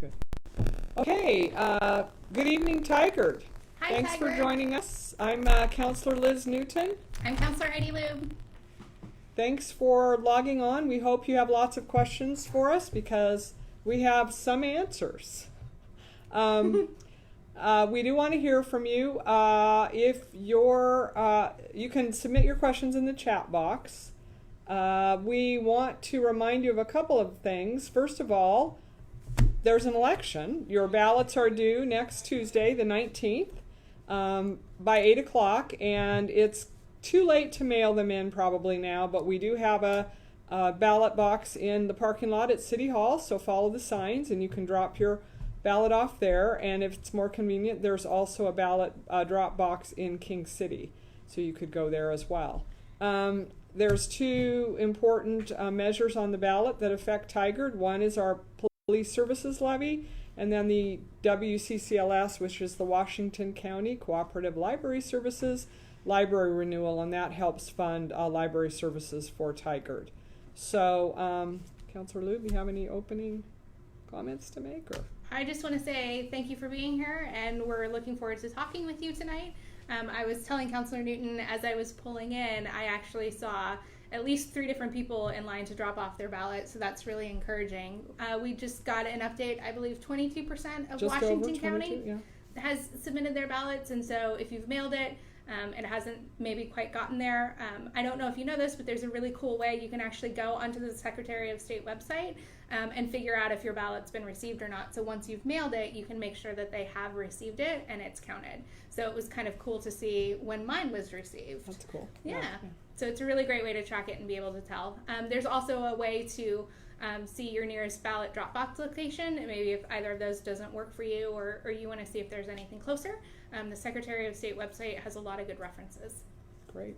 Good. Okay, good evening, Tigard. Hi, Thanks for Tigard. joining us. I'm Councilor Liz Newton. I'm Councilor Lueb. Thanks for logging on. We hope you have lots of questions for us because we have some answers. We do want to hear from you. If you can submit your questions in the chat box. We want to remind you of a couple of things. First of all, there's an election. Your ballots are due next Tuesday, the 19th, by 8 o'clock, and it's too late to mail them in probably now, but we do have a ballot box in the parking lot at City Hall, so follow the signs and you can drop your ballot off there. And if it's more convenient, there's also a ballot drop box in King City, so you could go there as well. There's two important measures on the ballot that affect Tigard. One is our police services levy, and then the WCCLS, which is the Washington County Cooperative Library Services library renewal, and that helps fund library services for Tigard. So, Councilor Lueb, do you have any opening comments to make? Or? I just want to say thank you for being here, and we're looking forward to talking with you tonight. I was telling Councilor Newton as I was pulling in, I actually saw at least 3 different people in line to drop off their ballot, so that's really encouraging. We just got an update. I believe 22% of Just Washington over 22, County yeah. has submitted their ballots, and so if you've mailed it, it hasn't maybe quite gotten there. I don't know if you know this, but there's a really cool way you can actually go onto the Secretary of State website and figure out if your ballot's been received or not. So once you've mailed it, you can make sure that they have received it and it's counted. So it was kind of cool to see when mine was received. That's cool. Yeah. So it's a really great way to track it and be able to tell. There's also a way to see your nearest ballot drop box location, and maybe if either of those doesn't work for you, or you want to see if there's anything closer. The Secretary of State website has a lot of good references. Great.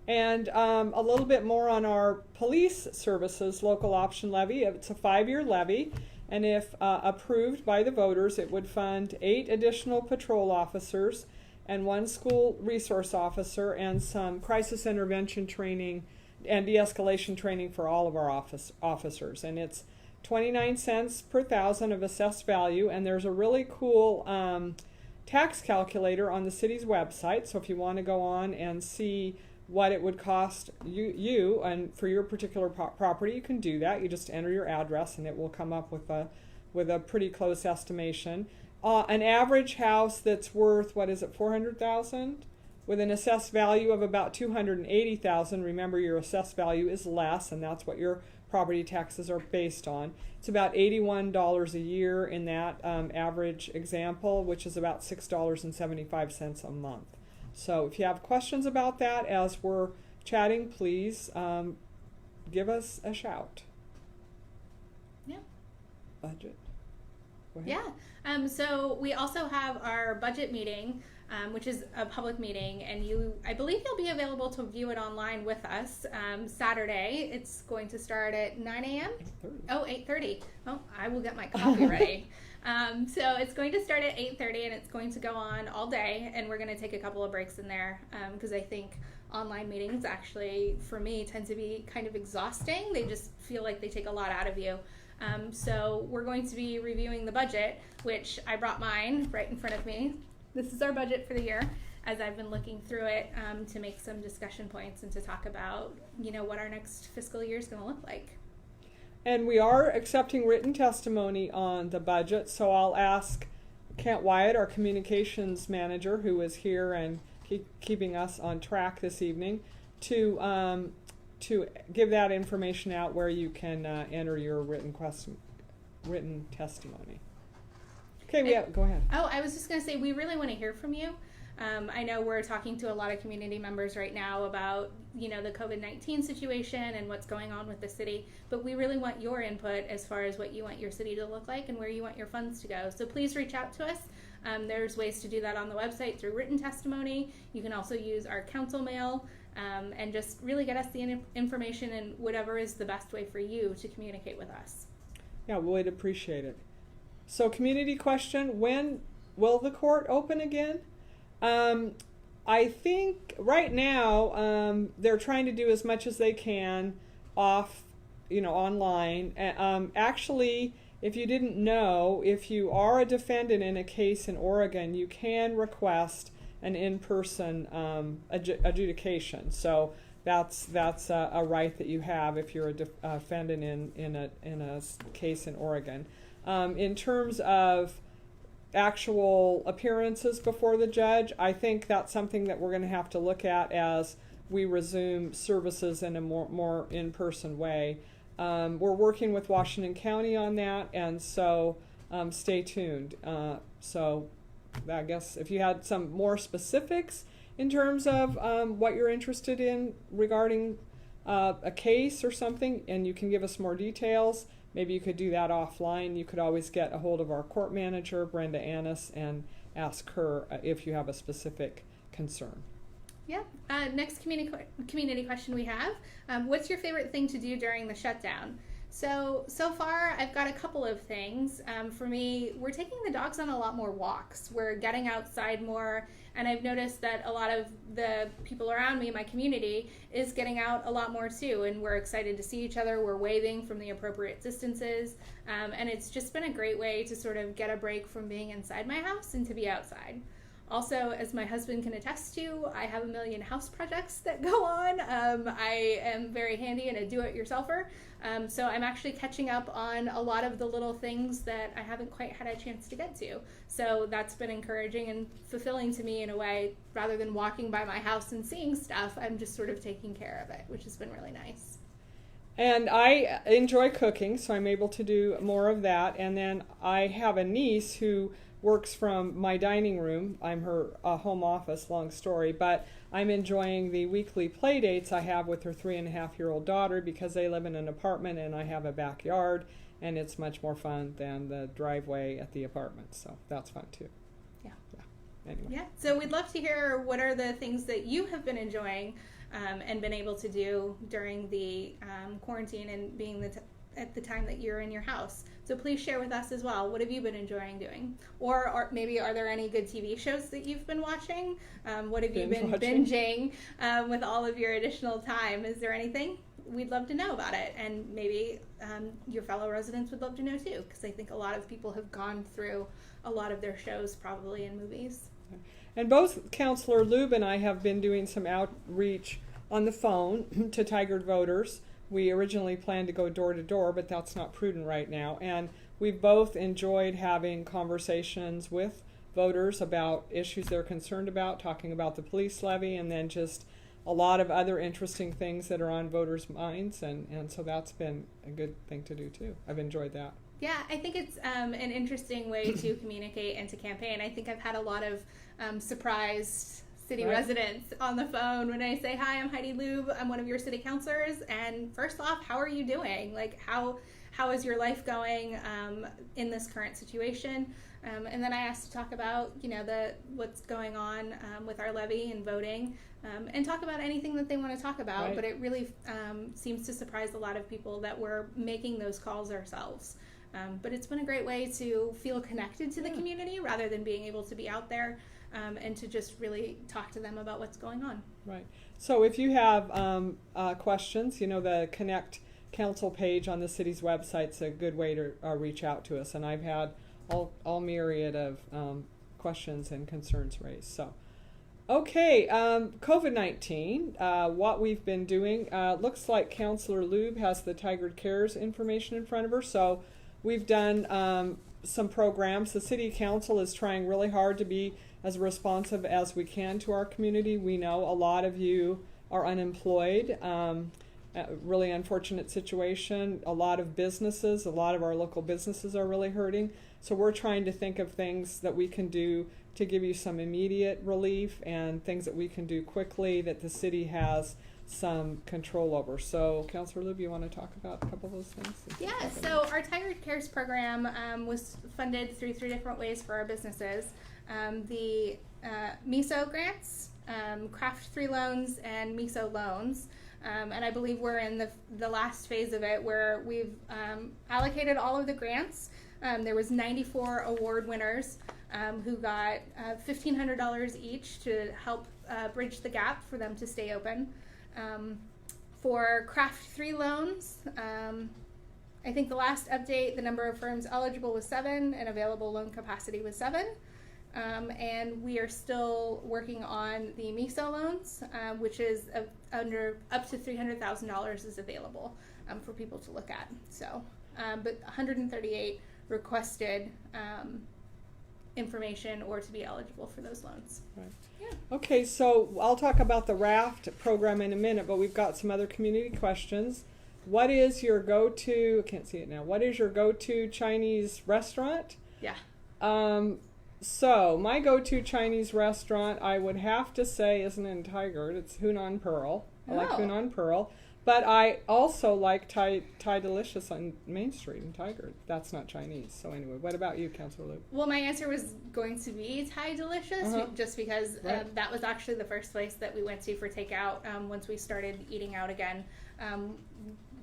And a little bit more on our police services local option levy. It's a 5-year levy, and if approved by the voters, it would fund 8 additional patrol officers and 1 school resource officer and some crisis intervention training and de-escalation training for all of our officers. And it's 29 cents per thousand of assessed value, and there's a really cool tax calculator on the city's website, so if you want to go on and see what it would cost you and for your particular property, you can do that. You just enter your address and it will come up with a pretty close estimation. An average house that's worth, what is it, $400,000 with an assessed value of about $280,000. Remember, your assessed value is less, and that's what your property taxes are based on. It's about $81 a year in that average example, which is about $6.75 a month. So if you have questions about that as we're chatting, please give us a shout. Yeah. Budget. Go ahead. Yeah. So we also have our budget meeting, which is a public meeting, and I believe you'll be available to view it online with us Saturday. It's going to start at 9 a.m. 8:30. Oh, I will get my coffee ready. So it's going to start at 8:30, and it's going to go on all day, and we're going to take a couple of breaks in there because I think online meetings actually, for me, tend to be kind of exhausting. They just feel like they take a lot out of you. So we're going to be reviewing the budget, which I brought mine right in front of me. This is our budget for the year, as I've been looking through it to make some discussion points and to talk about, what our next fiscal year is going to look like. And we are accepting written testimony on the budget, so I'll ask Kent Wyatt, our communications manager, who is here and keeping us on track this evening, to give that information out where you can enter your written testimony. Okay, go ahead. Oh, I was just going to say, we really want to hear from you. I know we're talking to a lot of community members right now about, the COVID-19 situation and what's going on with the city, but we really want your input as far as what you want your city to look like and where you want your funds to go. So please reach out to us. There's ways to do that on the website through written testimony. You can also use our council mail and just really get us the information and whatever is the best way for you to communicate with us. Yeah, we'd appreciate it. So, community question, when will the court open again? I think right now they're trying to do as much as they can online. Actually, if you didn't know, if you are a defendant in a case in Oregon, you can request an in-person adjudication. So that's a right that you have if you're a defendant in a case in Oregon. In terms of actual appearances before the judge, I think that's something that we're going to have to look at as we resume services in a more in-person way. We're working with Washington County on that, and so stay tuned. So I guess if you had some more specifics in terms of what you're interested in regarding a case or something, and you can give us more details, maybe you could do that offline. You could always get a hold of our court manager, Brenda Annis, and ask her if you have a specific concern. Yeah. Next community question we have. What's your favorite thing to do during the shutdown? So far, I've got a couple of things. For me, we're taking the dogs on a lot more walks. We're getting outside more, and I've noticed that a lot of the people around me, my community, is getting out a lot more too, and we're excited to see each other. We're waving from the appropriate distances, and it's just been a great way to sort of get a break from being inside my house and to be outside. Also, as my husband can attest to, I have a million house projects that go on. I am very handy and a do-it-yourselfer, so I'm actually catching up on a lot of the little things that I haven't quite had a chance to get to. So that's been encouraging and fulfilling to me in a way. Rather than walking by my house and seeing stuff, I'm just sort of taking care of it, which has been really nice. And I enjoy cooking, so I'm able to do more of that. And then I have a niece who works from my dining room. I'm her home office, long story, but I'm enjoying the weekly play dates I have with her 3.5-year-old daughter because they live in an apartment and I have a backyard, and it's much more fun than the driveway at the apartment. So that's fun too. Yeah. Anyway. Yeah. So we'd love to hear what are the things that you have been enjoying and been able to do during the quarantine and being at the time that you're in your house. So please share with us as well. What have you been enjoying doing? Or maybe are there any good TV shows that you've been watching? What have you been binging with all of your additional time? Is there anything? We'd love to know about it. And maybe your fellow residents would love to know too, because I think a lot of people have gone through a lot of their shows probably in movies. And both Councilor Lueb and I have been doing some outreach on the phone to Tigard voters. We originally planned to go door to door, but that's not prudent right now. And we've both enjoyed having conversations with voters about issues they're concerned about, talking about the police levy, and then just a lot of other interesting things that are on voters' minds. And so that's been a good thing to do too. I've enjoyed that. Yeah, I think it's an interesting way to communicate and to campaign. I think I've had a lot of surprised city residents on the phone when I say, hi, I'm Heidi Lueb, I'm one of your city councilors, and first off, how are you doing? Like, how is your life going in this current situation? And then I asked to talk about, what's going on with our levy and voting, and talk about anything that they want to talk about. But it really seems to surprise a lot of people that we're making those calls ourselves. But it's been a great way to feel connected to the community rather than being able to be out there and to just really talk to them about what's going on. Right. So if you have questions, the Connect Council page on the city's website's a good way to reach out to us. And I've had all myriad of questions and concerns raised. So, okay, COVID-19, what we've been doing, looks like Councilor Lueb has the Tigard Cares information in front of her. So we've done some programs. The City Council is trying really hard to be as responsive as we can to our community. We know a lot of you are unemployed, really unfortunate situation. A lot of our local businesses are really hurting. So we're trying to think of things that we can do to give you some immediate relief and things that we can do quickly that the city has some control over. So, Councilor Lueb, you want to talk about a couple of those things? Yeah, so our Tigard Cares program was funded through 3 different ways for our businesses. The MISO grants, Craft 3 loans, and MISO loans. And I believe we're in the last phase of it where we've allocated all of the grants. There was 94 award winners who got $1,500 each to help bridge the gap for them to stay open. For Craft 3 loans, I think the last update, the number of firms eligible was 7 and available loan capacity was 7. And we are still working on the MISO loans, which is under up to $300,000 is available for people to look at. So, but 138 requested information or to be eligible for those loans. Right. Yeah. Okay, so I'll talk about the RAFT program in a minute, but we've got some other community questions. What is your go-to, I can't see it now, what is your go-to Chinese restaurant? Yeah. So my go-to Chinese restaurant, I would have to say, isn't in Tigard, it's Hunan Pearl. I like Hunan Pearl. But I also like Thai Delicious on Main Street in Tigard. That's not Chinese. So anyway, what about you, Councilor Lueb? Well, my answer was going to be Thai Delicious, just because that was actually the first place that we went to for takeout once we started eating out again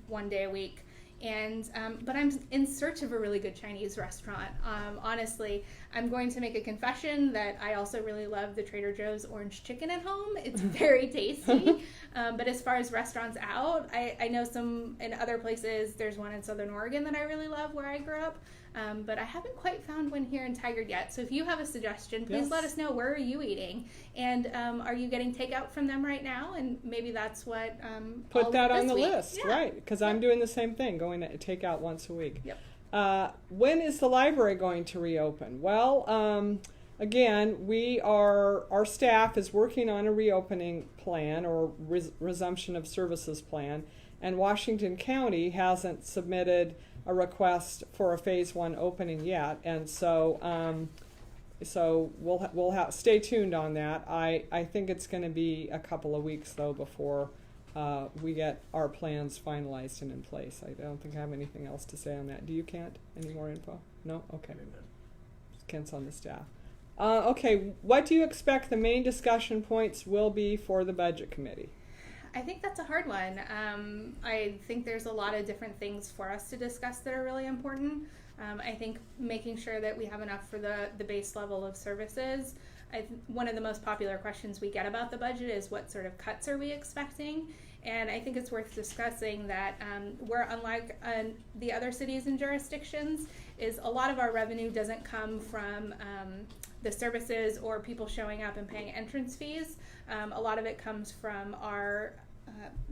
1 day a week. And but I'm in search of a really good Chinese restaurant. Honestly, I'm going to make a confession that I also really love the Trader Joe's orange chicken at home. It's very tasty. But as far as restaurants out, I know some in other places. There's one in Southern Oregon that I really love where I grew up. But I haven't quite found one here in Tigard yet. So if you have a suggestion, please let us know. Where are you eating? And are you getting takeout from them right now? And maybe that's what put that on the week. list, right? Because I'm doing the same thing, going to take out once a week. Yep. When is the library going to reopen? Well, again, our staff is working on a reopening plan or resumption of services plan, and Washington County hasn't submitted a request for a phase 1 opening yet, and so we'll have stay tuned on that. I think it's going to be a couple of weeks though before we get our plans finalized and in place. I don't think I have anything else to say on that. Do you, Kent? Any more info? No? Okay. Kent's on the staff. Okay, what do you expect the main discussion points will be for the budget committee? I think that's a hard one. I think there's a lot of different things for us to discuss that are really important. I think making sure that we have enough for the base level of services. One of the most popular questions we get about the budget is what sort of cuts are we expecting? And I think it's worth discussing that we're unlike the other cities and jurisdictions, is a lot of our revenue doesn't come from the services or people showing up and paying entrance fees. A lot of it comes from our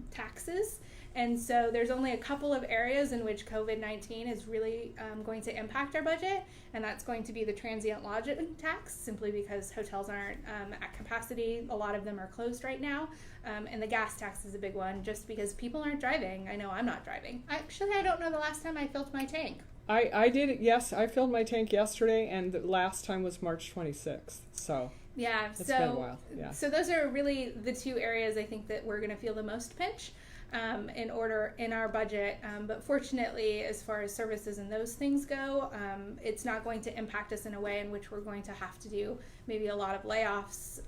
taxes. And so there's only a couple of areas in which COVID-19 is really going to impact our budget, and that's going to be the transient lodging tax, simply because hotels aren't at capacity. A lot of them are closed right now. And the gas tax is a big one, just because people aren't driving. I know I'm not driving. Actually, I don't know the last time I filled my tank. I did it, yes. I filled my tank yesterday, and the last time was March 26th. So yeah, it's been a while. Yeah. So those are really the two areas I think that we're going to feel the most pinch in our budget. But fortunately, as far as services and those things go, it's not going to impact us in a way in which we're going to have to do maybe a lot of layoffs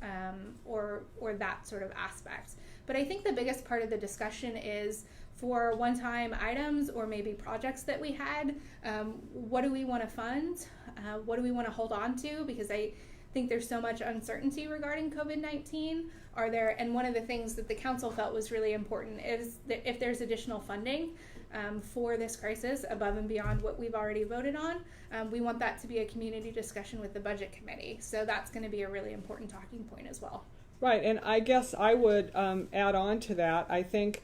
or that sort of aspect. But I think the biggest part of the discussion is for one-time items or maybe projects that we had, what do we want to fund? What do we want to hold on to? Because I think there's so much uncertainty regarding COVID-19. And one of the things that the council felt was really important is that if there's additional funding for this crisis above and beyond what we've already voted on, we want that to be a community discussion with the budget committee. So that's going to be a really important talking point as well. Right, and I guess I would add on to that. I think,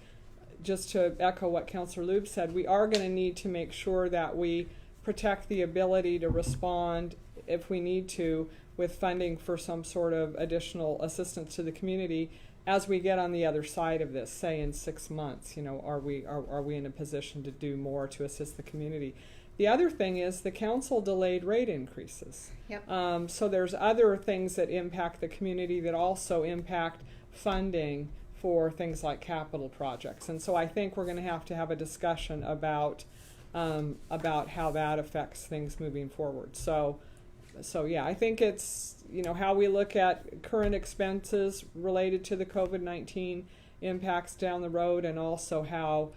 just to echo what Councilor Lueb said, we are going to need to make sure that we protect the ability to respond if we need to with funding for some sort of additional assistance to the community as we get on the other side of this, say in 6 months. Are we in a position to do more to assist the community? The other thing is the council delayed rate increases. Yep. So there's other things that impact the community that also impact funding for things like capital projects. And so I think we're going to have a discussion about how that affects things moving forward. So yeah, I think it's, how we look at current expenses related to the COVID-19 impacts down the road, and also how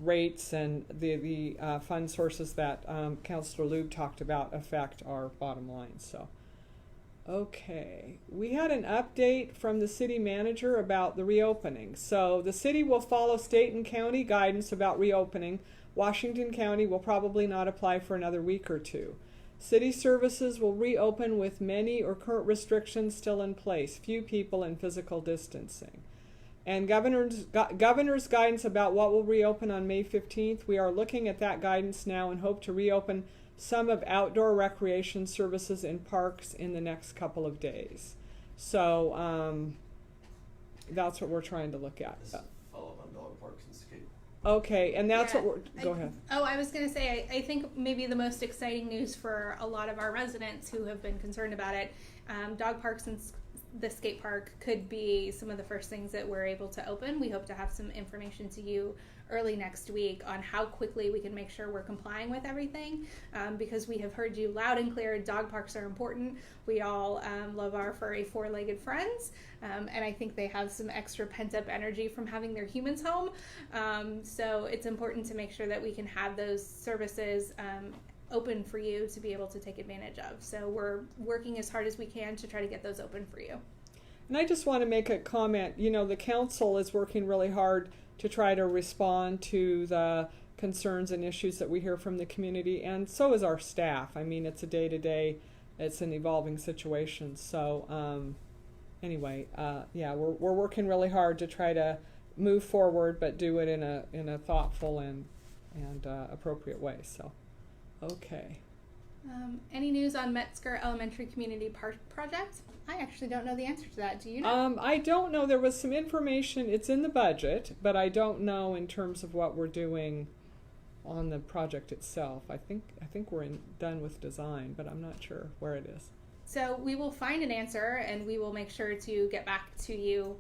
rates and the fund sources that Councilor Lueb talked about affect our bottom line. So, okay, we had an update from the city manager about the reopening. So the city will follow state and county guidance about reopening Washington County will probably not apply for another week or two. City services will reopen with many or current restrictions still in place, few people and physical distancing. And governor's guidance about what will reopen on May 15th, we are looking at that guidance now and hope to reopen some of outdoor recreation services in parks in the next couple of days. So that's what we're trying to look at. Follow up on dog parks and skate. Okay, and that's Yeah, what we're, go ahead. I was going to say, I think maybe the most exciting news for a lot of our residents who have been concerned about it, dog parks and the skate park could be some of the first things that we're able to open. We hope to have some information to you early next week on how quickly we can make sure we're complying with everything, because we have heard you loud and clear. Dog parks are important. We all love our furry four-legged friends, and I think they have some extra pent-up energy from having their humans home, so it's important to make sure that we can have those services open for you to be able to take advantage of. So we're working as hard as we can to try to get those open for you. And I just want to make a comment. You know, the council is working really hard to try to respond to the concerns and issues that we hear from the community, and so is our staff. I mean, it's a day-to-day, it's an evolving situation. So anyway, yeah, we're working really hard to try to move forward, but do it in a thoughtful and appropriate way. So, okay. Any news on Metzker Elementary Community Park Project? I actually don't know the answer to that. Do you know? I don't know. There was some information. It's in the budget, but I don't know in terms of what we're doing on the project itself. I think we're done with design, but I'm not sure where it is. So we will find an answer, and we will make sure to get back to you.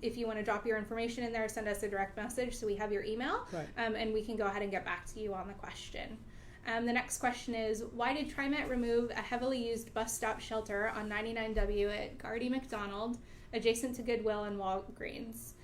If you want to drop your information in there, send us a direct message so we have your email, Right. And we can go ahead and get back to you on the question. The next question is, why did TriMet remove a heavily used bus stop shelter on 99W at Gardy McDonald, adjacent to Goodwill and Walgreens?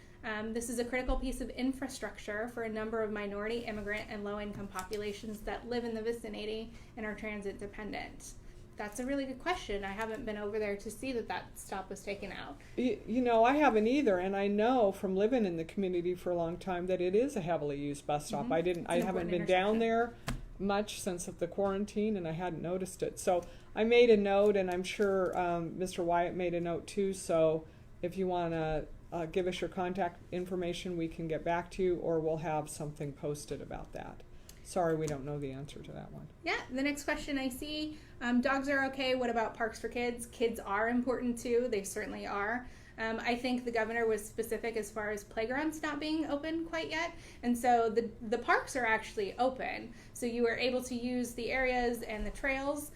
This is a critical piece of infrastructure for a number of minority, immigrant, and low-income populations that live in the vicinity and are transit dependent. That's a really good question. I haven't been over there to see that stop was taken out. You know, I haven't either, and I know from living in the community for a long time that it is a heavily used bus stop. Mm-hmm. I haven't been down there much since the quarantine, and I hadn't noticed it. So I made a note, and I'm sure Mr. Wyatt made a note too. So if you want to give us your contact information, we can get back to you, or we'll have something posted about that. Sorry, we don't know the answer to that one. Yeah, the next question I see, dogs are okay. What about parks for kids? Kids are important too. They certainly are. I think the governor was specific as far as playgrounds not being open quite yet. And so the parks are actually open. So you are able to use the areas and the trails.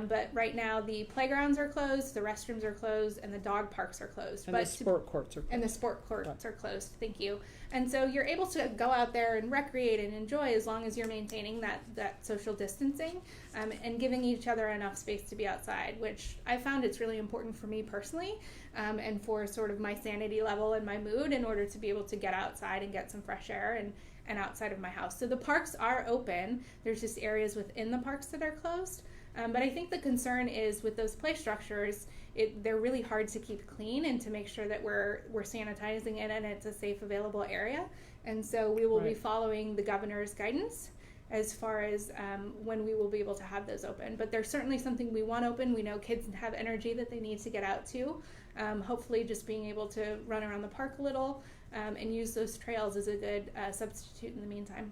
But right now the playgrounds are closed, the restrooms are closed, and the dog parks are closed. And the sport courts are closed. And the sport courts are closed. Thank you. And so you're able to go out there and recreate and enjoy as long as you're maintaining that social distancing and giving each other enough space to be outside, which I found it's really important for me personally and for sort of my sanity level and my mood in order to be able to get outside and get some fresh air and outside of my house. So the parks are open. There's just areas within the parks that are closed. But I think the concern is with those play structures, they're really hard to keep clean and to make sure that we're sanitizing it and it's a safe, available area. And so we will be following the governor's guidance as far as when we will be able to have those open. But there's certainly something we want open. We know kids have energy that they need to get out to. Hopefully just being able to run around the park a little and use those trails is a good substitute in the meantime.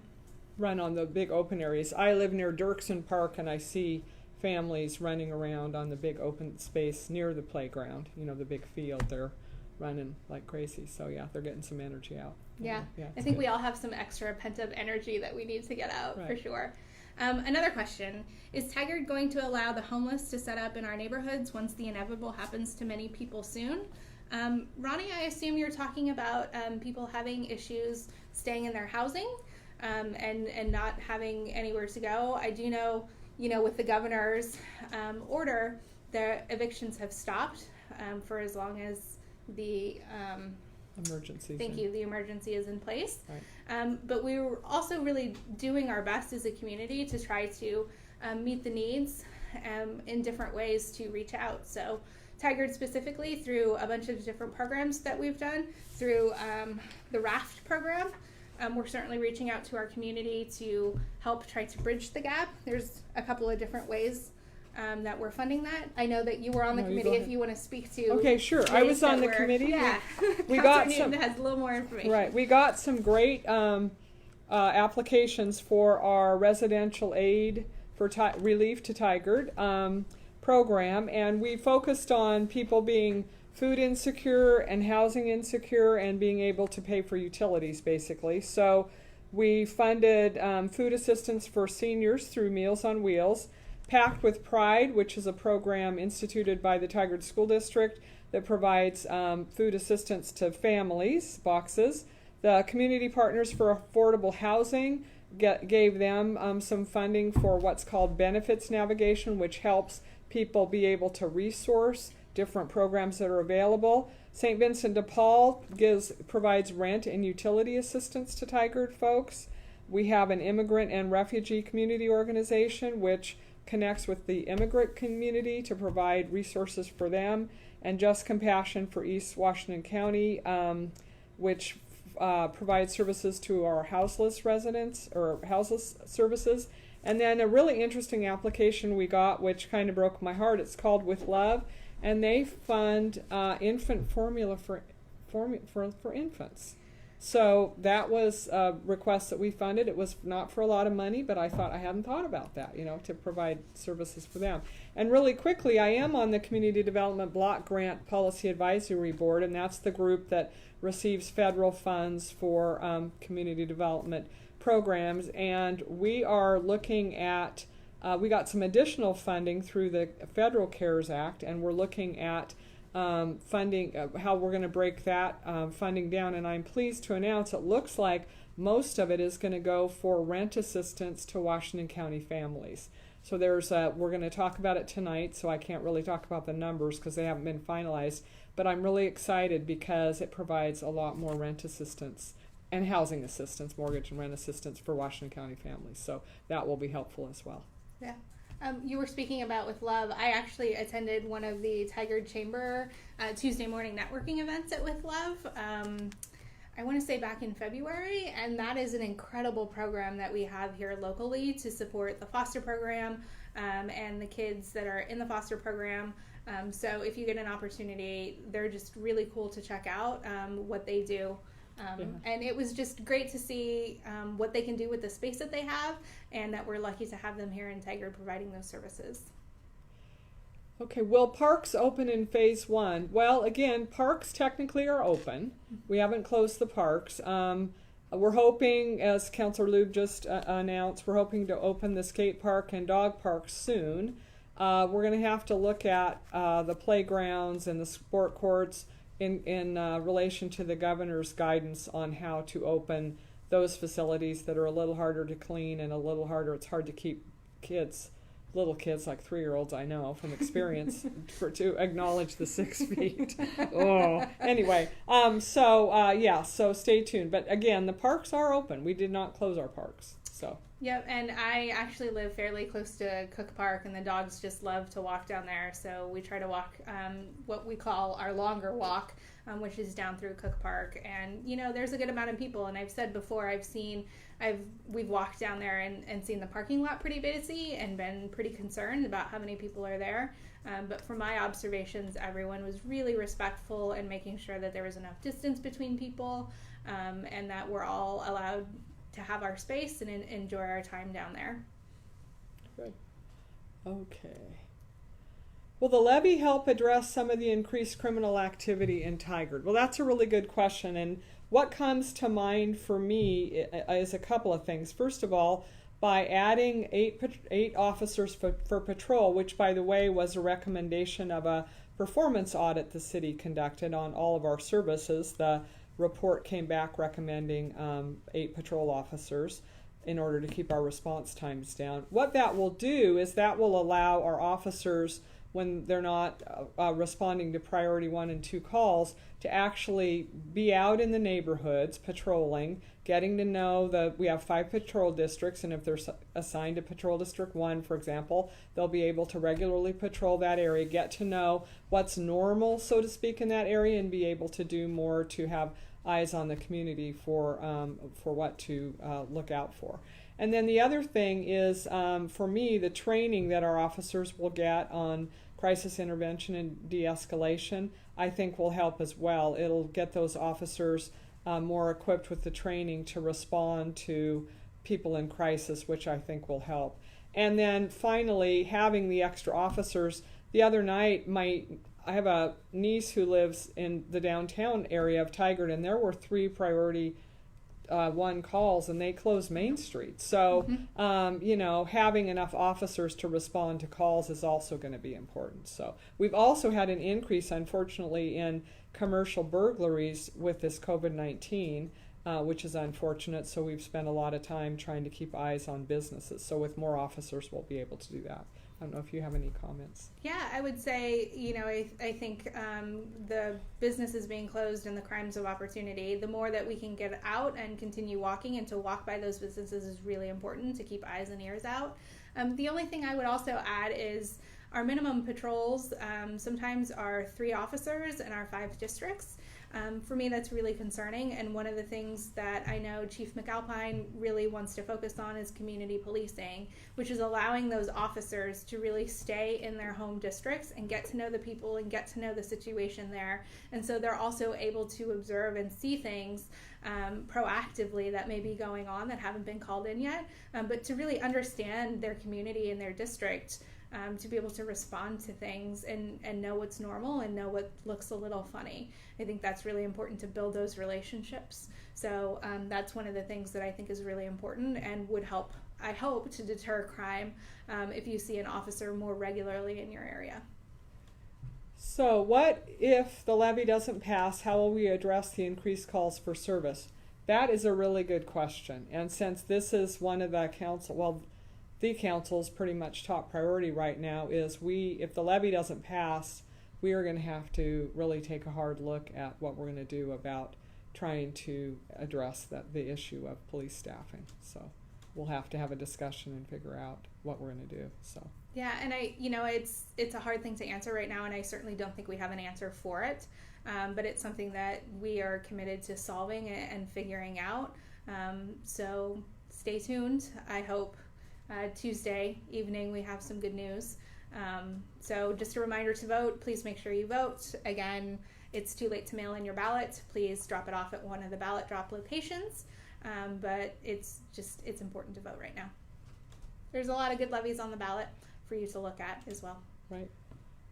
Run on the big open areas. I live near Dirksen Park, and I see families running around on the big open space near the playground, you know, the big field. They're running like crazy. So yeah, they're getting some energy out. Yeah, I think good. we all have some extra pent-up energy that we need to get out for sure. Another question, is Tigard going to allow the homeless to set up in our neighborhoods once the inevitable happens to many people soon? Ronnie, I assume you're talking about people having issues staying in their housing and not having anywhere to go. I do know, you know, with the governor's order, the evictions have stopped for as long as the emergency. the emergency is in place. Right. But we were also really doing our best as a community to try to meet the needs in different ways to reach out. So Tigard specifically, through a bunch of different programs that we've done, through the RAFT program, we're certainly reaching out to our community to help try to bridge the gap. There's a couple of different ways that we're funding that. I know that you were on the No, you committee. go If ahead. you want to speak to Okay, sure. I ways was on that the we're- committee. Yeah, We Councilor got Newton some- has a little more information. Right. We got some great applications for our residential aid for relief to Tigard program, and we focused on people being food insecure and housing insecure and being able to pay for utilities, basically. So we funded food assistance for seniors through Meals on Wheels, Packed with Pride, which is a program instituted by the Tigard School District that provides food assistance to families, boxes. The Community Partners for Affordable Housing gave them some funding for what's called benefits navigation, which helps people be able to resource different programs that are available. St. Vincent de Paul provides rent and utility assistance to Tigard folks. We have an immigrant and refugee community organization which connects with the immigrant community to provide resources for them, and Just Compassion for East Washington County, which provides services to our houseless residents or houseless services. And then a really interesting application we got, which kind of broke my heart. It's called With Love, and they fund infant formula for infants. So that was a request that we funded. It was not for a lot of money, but I hadn't thought about that, to provide services for them. And really quickly, I am on the Community Development Block Grant Policy Advisory Board, and that's the group that receives federal funds for community development programs. And we are looking at, we got some additional funding through the Federal CARES Act, and we're looking at funding, how we're going to break that funding down. And I'm pleased to announce it looks like most of it is going to go for rent assistance to Washington County families. So we're going to talk about it tonight, so I can't really talk about the numbers because they haven't been finalized. But I'm really excited because it provides a lot more rent assistance and housing assistance, mortgage and rent assistance for Washington County families. So that will be helpful as well. Yeah. You were speaking about With Love. I actually attended one of the Tigard Chamber Tuesday morning networking events at With Love. I want to say back in February, and that is an incredible program that we have here locally to support the foster program and the kids that are in the foster program. So if you get an opportunity, they're just really cool to check out what they do. And it was just great to see what they can do with the space that they have, and that we're lucky to have them here in Tigard providing those services. Okay, will parks open in phase 1? Well, again, parks technically are open. We haven't closed the parks. We're hoping, as Councilor Lueb just announced, we're hoping to open the skate park and dog park soon. We're going to have to look at the playgrounds and the sport courts in relation to the governor's guidance on how to open those facilities that are a little harder to clean and a little harder. It's hard to keep little kids like 3-year-olds, I know from experience, to acknowledge the 6 feet. Anyway, so stay tuned. But again, the parks are open. We did not close our parks. So. Yep, and I actually live fairly close to Cook Park, and the dogs just love to walk down there. So we try to walk what we call our longer walk, which is down through Cook Park. And there's a good amount of people. And I've said before, we've walked down there and seen the parking lot pretty busy and been pretty concerned about how many people are there. But from my observations, everyone was really respectful and making sure that there was enough distance between people, and that we're all allowed to have our space and enjoy our time down there. Good. Okay. Will the levy help address some of the increased criminal activity in Tigard? Well, that's a really good question, and what comes to mind for me is a couple of things. First of all, by adding eight officers for patrol, which, by the way, was a recommendation of a performance audit the city conducted on all of our services. The report came back recommending 8 patrol officers in order to keep our response times down. What that will do is that will allow our officers, when they're not responding to priority 1 and 2 calls, to actually be out in the neighborhoods patrolling, getting to know we have 5 patrol districts, and if they're assigned to patrol district 1, for example, they'll be able to regularly patrol that area, get to know what's normal, so to speak, in that area, and be able to do more to have eyes on the community for what to look out for. And then the other thing is, for me, the training that our officers will get on crisis intervention and de-escalation, I think will help as well. It'll get those officers more equipped with the training to respond to people in crisis, which I think will help. And then finally, having the extra officers. The other night, I have a niece who lives in the downtown area of Tigard, and there were 3 priority 1 calls, and they closed Main Street. So, having enough officers to respond to calls is also going to be important. So we've also had an increase, unfortunately, in commercial burglaries with this COVID-19, which is unfortunate. So we've spent a lot of time trying to keep eyes on businesses. So with more officers, we'll be able to do that. I don't know if you have any comments. Yeah, I would say, I think the businesses being closed and the crimes of opportunity, the more that we can get out and continue walking and to walk by those businesses is really important to keep eyes and ears out. The only thing I would also add is our minimum patrols sometimes are 3 officers in our 5 districts. For me, that's really concerning, and one of the things that I know Chief McAlpine really wants to focus on is community policing, which is allowing those officers to really stay in their home districts and get to know the people and get to know the situation there. And so they're also able to observe and see things proactively that may be going on that haven't been called in yet, but to really understand their community and their district, to be able to respond to things and know what's normal and know what looks a little funny. I think that's really important to build those relationships. So that's one of the things that I think is really important and would help, I hope, to deter crime if you see an officer more regularly in your area. So what if the levy doesn't pass? How will we address the increased calls for service? That is a really good question. And since this is one of the the council's pretty much top priority right now is if the levy doesn't pass, we are going to have to really take a hard look at what we're going to do about trying to address the issue of police staffing. So we'll have to have a discussion and figure out what we're going to do. So yeah, and it's a hard thing to answer right now, and I certainly don't think we have an answer for it. But it's something that we are committed to solving and figuring out. So stay tuned. I hope Tuesday evening we have some good news. So just a reminder to vote. Please make sure you vote. Again, it's too late to mail in your ballot. Please drop it off at one of the ballot drop locations. But it's important to vote right now. There's a lot of good levies on the ballot for you to look at as well. Right.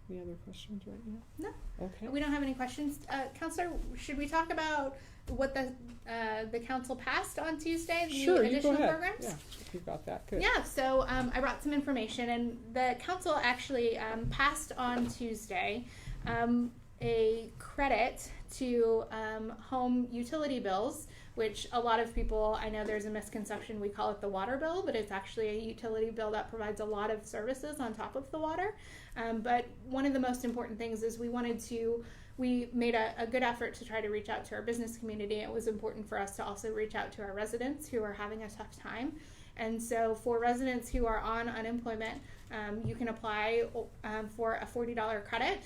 Any other questions right now? No. Okay. We don't have any questions. Councilor, should we talk about what the council passed on Tuesday? Sure, the additional you go ahead. programs? Yeah, you got that. Good. Yeah, so I brought some information, and the council actually passed on Tuesday a credit to home utility bills, which a lot of people, I know there's a misconception, we call it the water bill, but it's actually a utility bill that provides a lot of services on top of the water. But one of the most important things is we made a good effort to try to reach out to our business community. It was important for us to also reach out to our residents who are having a tough time. And so for residents who are on unemployment, you can apply for a $40 credit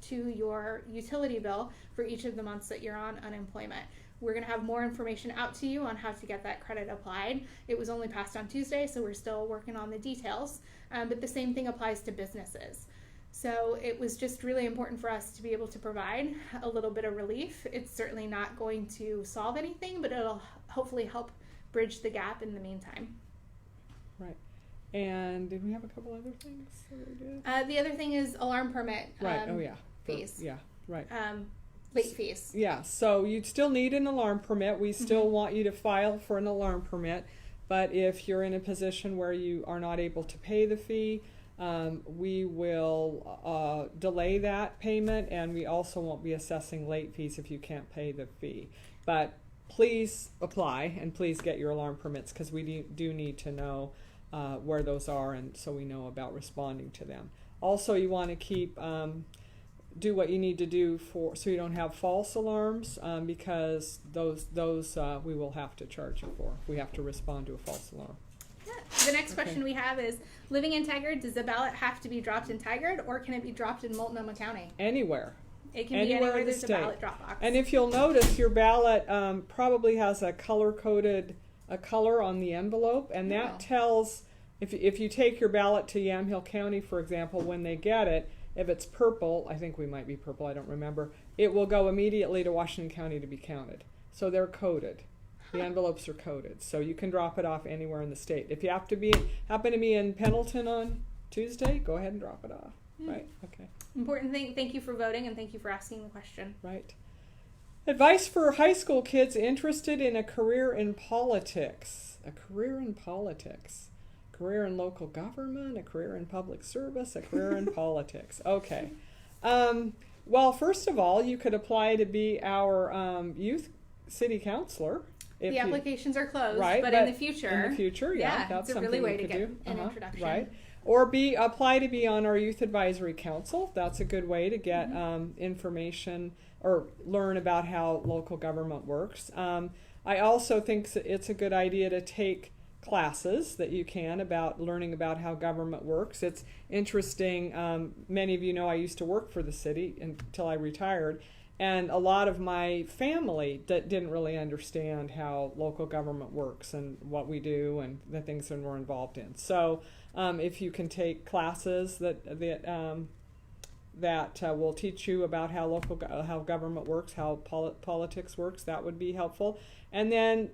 to your utility bill for each of the months that you're on unemployment. We're going to have more information out to you on how to get that credit applied. It was only passed on Tuesday, so we're still working on the details. But the same thing applies to businesses. So it was just really important for us to be able to provide a little bit of relief. It's certainly not going to solve anything, but it'll hopefully help bridge the gap in the meantime. Right. And did we have a couple other things that we did? The other thing is alarm permit fees. Yeah, right. Late fees. Yeah, so you'd still need an alarm permit. We still want you to file for an alarm permit, but if you're in a position where you are not able to pay the fee, we will delay that payment, and we also won't be assessing late fees if you can't pay the fee. But please apply, and please get your alarm permits, because we do need to know where those are, and so we know about responding to them. Also, you want to keep do what you need to do so you don't have false alarms, because those we will have to charge you for. We have to respond to a false alarm. Yeah. The next question we have is, living in Tigard, does the ballot have to be dropped in Tigard, or can it be dropped in Multnomah County? Anywhere. It can be Anywhere anywhere in the there's a state. ballot drop box. And if you'll notice, your ballot probably has a color on the envelope, and that Oh. tells, if you take your ballot to Yamhill County, for example, when they get it, if it's purple, I think we might be purple, I don't remember, it will go immediately to Washington County to be counted. So they're coded. The envelopes are coded, so you can drop it off anywhere in the state. If you happen to be in Pendleton on Tuesday, go ahead and drop it off. Right? Okay. Important thing. Thank you for voting, and thank you for asking the question. Right. Advice for high school kids interested in a career in politics. A career in politics. Career in local government, a career in public service, a career in politics. Okay. Well, first of all, you could apply to be our youth city councilor. The applications are closed, right, but in the future. In the future, yeah, that's it's a something really way you to could get do. an introduction. Right. Or apply to be on our youth advisory council. That's a good way to get information or learn about how local government works. I also think it's a good idea to take classes that you can about learning about how government works. It's interesting. Many of you know I used to work for the city until I retired. And a lot of my family that didn't really understand how local government works and what we do and the things that we're involved in. So if you can take classes that will teach you about how how government works, how politics works, that would be helpful. And then,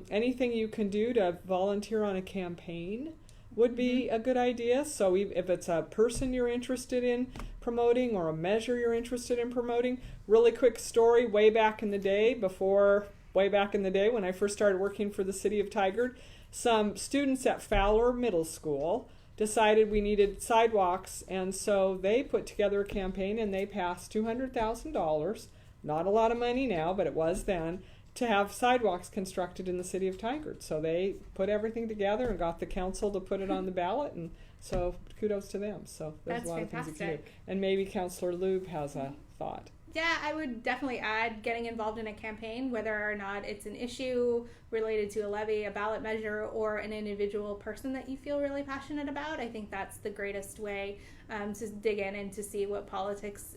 anything you can do to volunteer on a campaign would be a good idea. So if it's a person you're interested in promoting or a measure you're interested in promoting, really quick story, way back in the day when I first started working for the city of Tigard, some students at Fowler Middle School decided we needed sidewalks, and so they put together a campaign and they passed $200,000, not a lot of money now, but it was then, to have sidewalks constructed in the city of Tigard. So they put everything together and got the council to put it on the ballot, and so kudos to them. So there's That's a lot of things you can do. fantastic. And maybe Councilor Lueb has a thought. Yeah, I would definitely add getting involved in a campaign, whether or not it's an issue related to a levy, a ballot measure, or an individual person that you feel really passionate about. I think that's the greatest way to dig in and to see what politics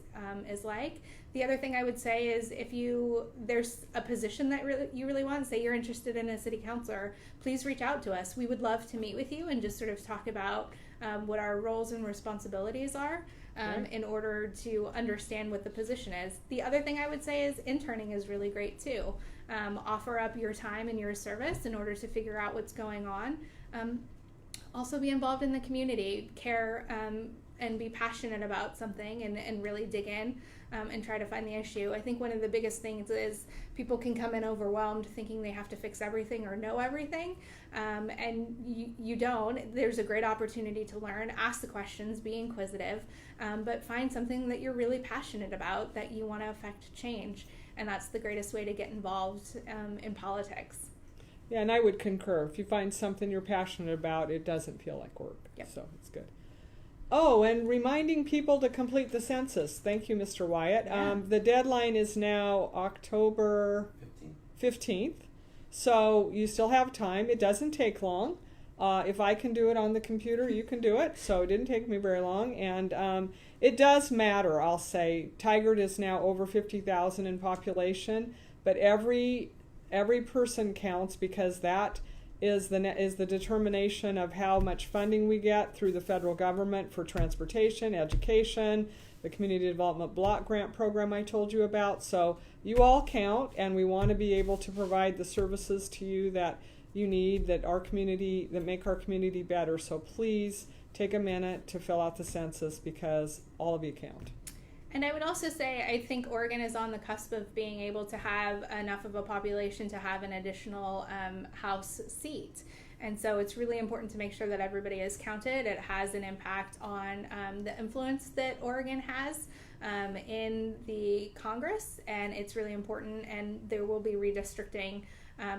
is like. The other thing I would say is if there's a position that you really want, say you're interested in a city councilor, please reach out to us. We would love to meet with you and just sort of talk about what our roles and responsibilities are. In order to understand what the position is. The other thing I would say is interning is really great too. Offer up your time and your service in order to figure out what's going on. Also be involved in the community, care and be passionate about something and really dig in and try to find the issue. I think one of the biggest things is people can come in overwhelmed thinking they have to fix everything or know everything, and you don't. There's a great opportunity to learn, ask the questions, be inquisitive, but find something that you're really passionate about that you want to affect change, and that's the greatest way to get involved in politics. Yeah, and I would concur. If you find something you're passionate about, it doesn't feel like work. Yep. So it's good. Oh, and reminding people to complete the census. Thank you, Mr. Wyatt. Yeah. The deadline is now October 15th. So you still have time. It doesn't take long. If I can do it on the computer, you can do it. So it didn't take me very long. And it does matter, I'll say. Tigard is now over 50,000 in population, but every person counts, because that is the determination of how much funding we get through the federal government for transportation, education, the community development block grant program I told you about. So you all count, and we want to be able to provide the services to you that you need, that make our community better. So please take a minute to fill out the census, because all of you count. And I would also say I think Oregon is on the cusp of being able to have enough of a population to have an additional House seat. And so it's really important to make sure that everybody is counted. It has an impact on the influence that Oregon has in the Congress, and it's really important, and there will be redistricting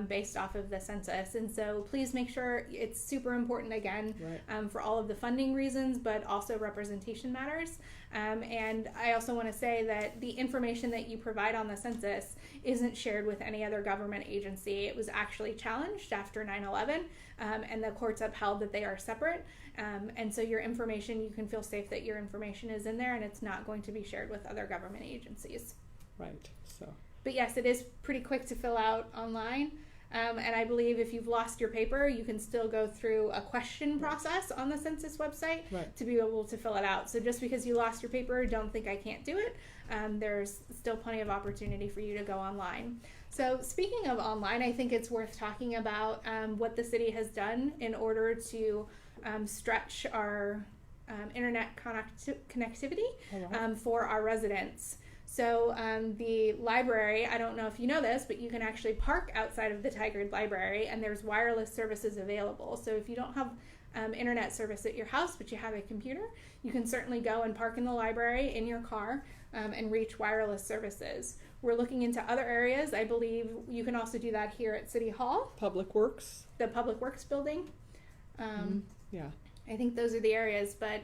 based off of the census. And so please make sure, it's super important again, Right. for all of the funding reasons, but also representation matters. And I also want to say that the information that you provide on the census isn't shared with any other government agency. It was actually challenged after 9/11, and the courts upheld that they are separate. And so your information, you can feel safe that your information is in there and it's not going to be shared with other government agencies. Right. So. But yes, it is pretty quick to fill out online. And I believe if you've lost your paper, you can still go through a question process on the census website Right. to be able to fill it out. So just because you lost your paper, don't think I can't do it. There's still plenty of opportunity for you to go online. So speaking of online, I think it's worth talking about what the city has done in order to stretch our internet connectivity All right. for our residents. So the library, I don't know if you know this, but you can actually park outside of the Tigard Library, and there's wireless services available. So if you don't have internet service at your house, but you have a computer, you can certainly go and park in the library in your car and reach wireless services. We're looking into other areas. I believe you can also do that here at City Hall, Public Works. the Public Works building. Yeah. I think those are the areas, but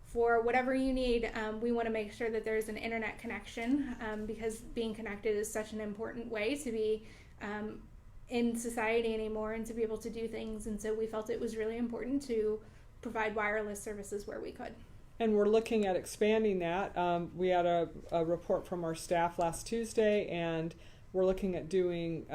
for whatever you need, we want to make sure that there's an internet connection because being connected is such an important way to be in society anymore and to be able to do things. And so we felt it was really important to provide wireless services where we could. And we're looking at expanding that. We had a report from our staff last Tuesday, and we're looking at doing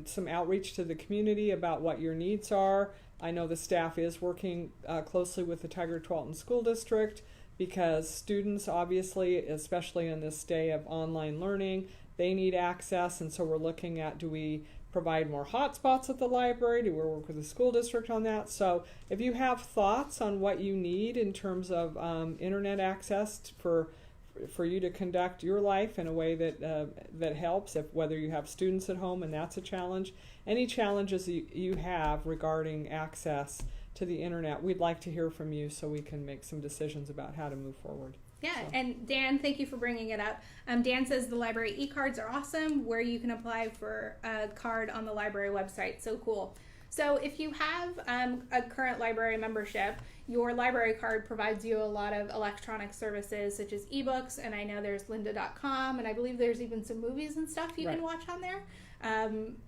some outreach to the community about what your needs are. I know the staff is working closely with the Tigard-Tualatin School District because students, obviously, especially in this day of online learning, they need access, and so we're looking at, do we provide more hotspots at the library? Do we work with the school district on that? So if you have thoughts on what you need in terms of internet access for you to conduct your life in a way that helps, whether you have students at home and that's a challenge, any challenges you have regarding access to the internet, we'd like to hear from you so we can make some decisions about how to move forward. Yeah, So. and Dan, thank you for bringing it up. Dan says the library e-cards are awesome, where you can apply for a card on the library website. So cool. So if you have a current library membership, your library card provides you a lot of electronic services such as ebooks, and I know there's lynda.com, and I believe there's even some movies and stuff you can watch on there.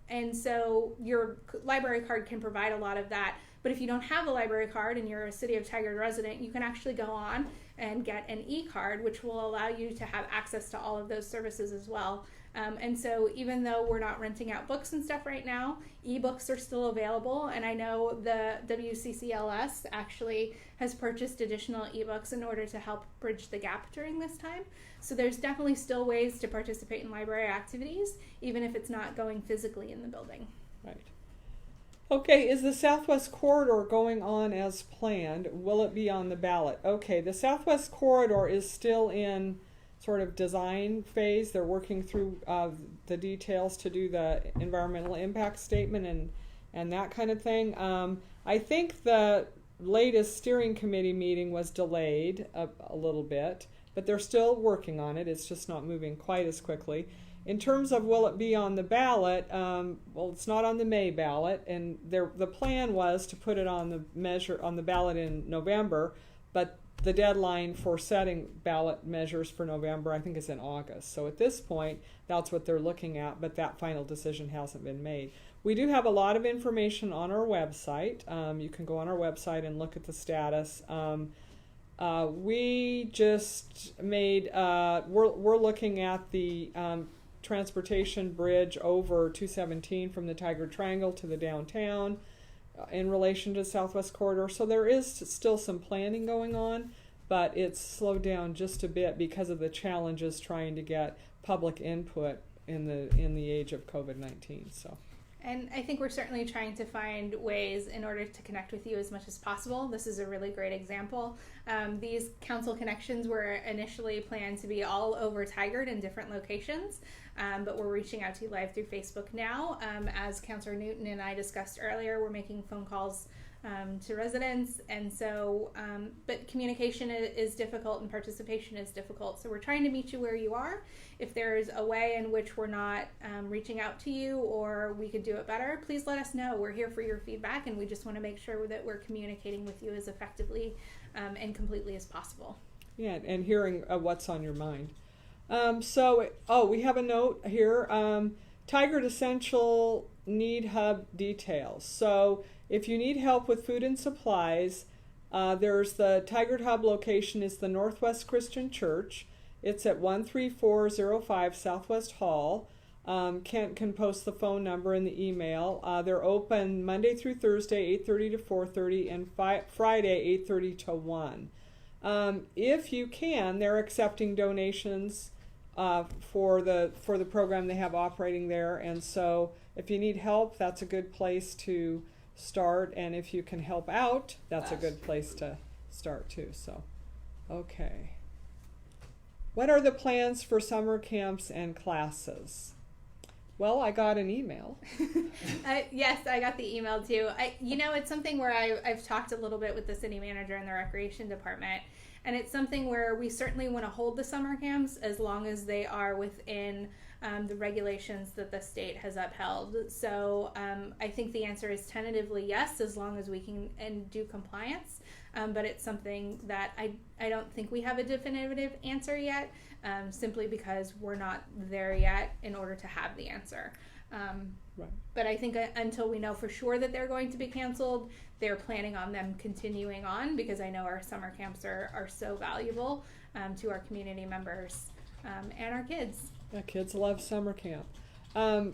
And so your library card can provide a lot of that. But if you don't have a library card and you're a City of Tigard resident, you can actually go on and get an e-card, which will allow you to have access to all of those services as well. And so even though we're not renting out books and stuff right now, ebooks are still available. And I know the WCCLS actually has purchased additional ebooks in order to help bridge the gap during this time. So there's definitely still ways to participate in library activities, even if it's not going physically in the building. Right. Okay, is the Southwest Corridor going on as planned? Will it be on the ballot? Okay, the Southwest Corridor is still in sort of design phase. They're working through the details to do the environmental impact statement and that kind of thing. I think the latest steering committee meeting was delayed a little bit, but they're still working on it. It's just not moving quite as quickly. In terms of will it be on the ballot, well, it's not on the May ballot, and the plan was to put it on the ballot in November, but the deadline for setting ballot measures for November, I think, is in August. So at this point, that's what they're looking at, but that final decision hasn't been made. We do have a lot of information on our website. You can go on our website and look at the status. We just made, we're looking at the transportation bridge over 217 from the Tigard Triangle to the downtown in relation to the Southwest Corridor. So there is still some planning going on, but it's slowed down just a bit because of the challenges trying to get public input in the age of COVID-19. So. And I think we're certainly trying to find ways in order to connect with you as much as possible. This is a really great example. These council connections were initially planned to be all over Tigard in different locations, but we're reaching out to you live through Facebook now. As Councilor Newton and I discussed earlier, we're making phone calls to residents. And so, but communication is difficult and participation is difficult. So we're trying to meet you where you are. If there's a way in which we're not reaching out to you or we could do it better, please let us know. We're here for your feedback, and we just want to make sure that we're communicating with you as effectively and completely as possible. Yeah, and hearing what's on your mind. We have a note here. Tigard Essential Need Hub details. So if you need help with food and supplies, there's the Tigard Hub location is the Northwest Christian Church. It's at 13405 Southwest Hall. Kent can post the phone number in the email. They're open Monday through Thursday, 8:30 to 4:30, and Friday, 8:30 to 1. If you can, they're accepting donations for the program they have operating there, and so if you need help, that's a good place to start, and if you can help out, that's a good place to start too. So, okay. What are the plans for summer camps and classes? Well, I got an email. Yes, I got the email too. It's something where I've talked a little bit with the city manager and the recreation department, and it's something where we certainly want to hold the summer camps as long as they are within the regulations that the state has upheld. So I think the answer is tentatively yes, as long as we can and do compliance. But it's something that I don't think we have a definitive answer yet, simply because we're not there yet in order to have the answer. Right. But I think until we know for sure that they're going to be canceled, they're planning on them continuing on, because I know our summer camps are so valuable to our community members and our kids. Yeah, kids love summer camp.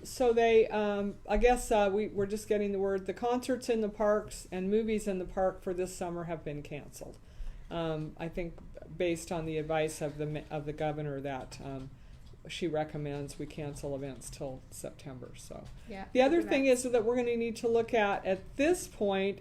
So they, I guess we're just getting the word, the concerts in the parks and movies in the park for this summer have been canceled. I think based on the advice of the governor that she recommends we cancel events till September. So Yeah. the other thing is that we're going to need to look at this point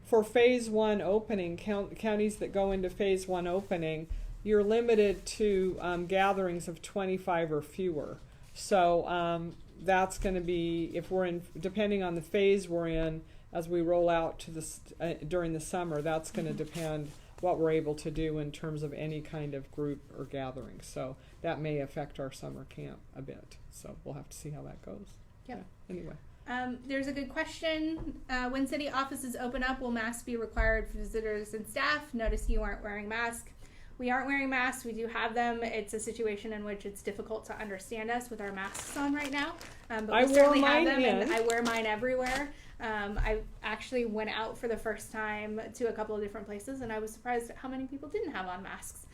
for phase one opening, counties that go into phase one opening, you're limited to gatherings of 25 or fewer. So that's going to be, if we're in, depending on the phase we're in, as we roll out to this during the summer, that's going to depend what we're able to do in terms of any kind of group or gathering. So that may affect our summer camp a bit. So we'll have to see how that goes. Yep. Yeah, anyway. There's a good question. When city offices open up, will masks be required for visitors and staff? Notice you aren't wearing masks. We aren't wearing masks. We do have them. It's a situation in which it's difficult to understand us with our masks on right now. But I we certainly wore have mine them, in. and I wear mine everywhere. I actually went out for the first time to a couple of different places, and I was surprised at how many people didn't have on masks.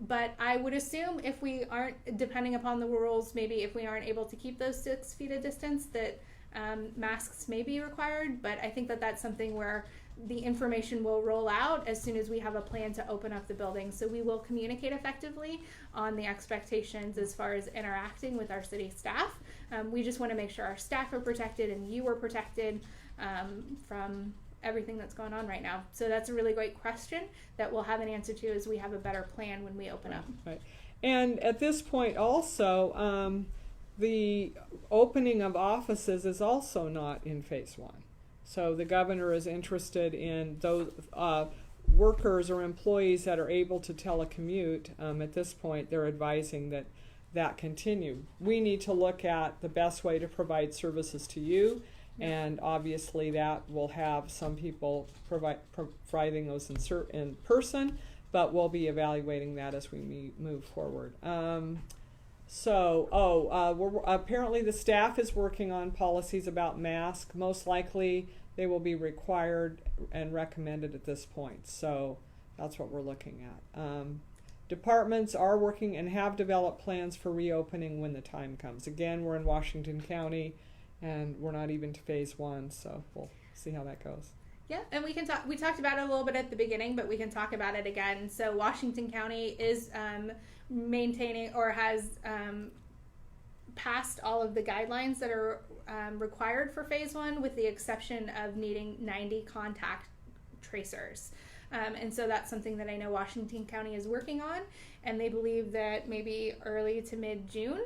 But I would assume if we aren't, depending upon the rules, maybe if we aren't able to keep those 6 feet of distance, that masks may be required. But I think that that's something where the information will roll out as soon as we have a plan to open up the building. So we will communicate effectively on the expectations as far as interacting with our city staff. We just want to make sure our staff are protected and you are protected from everything that's going on right now. So that's a really great question that we'll have an answer to as we have a better plan when we open up. Right. And at this point also, the opening of offices is also not in phase one. So the governor is interested in those workers or employees that are able to telecommute. At this point, they're advising that continue. We need to look at the best way to provide services to you, and obviously that will have some people providing those in person, but we'll be evaluating that as we move forward. Apparently the staff is working on policies about masks. Most likely they will be required and recommended at this point. So that's what we're looking at. Departments are working and have developed plans for reopening when the time comes. Again, we're in Washington County and we're not even to phase one, so we'll see how that goes. Yeah, and we talked about it a little bit at the beginning, but we can talk about it again. So Washington County is maintaining or has passed all of the guidelines that are required for phase one, with the exception of needing 90 contact tracers. And so that's something that I know Washington County is working on, and they believe that maybe early to mid-June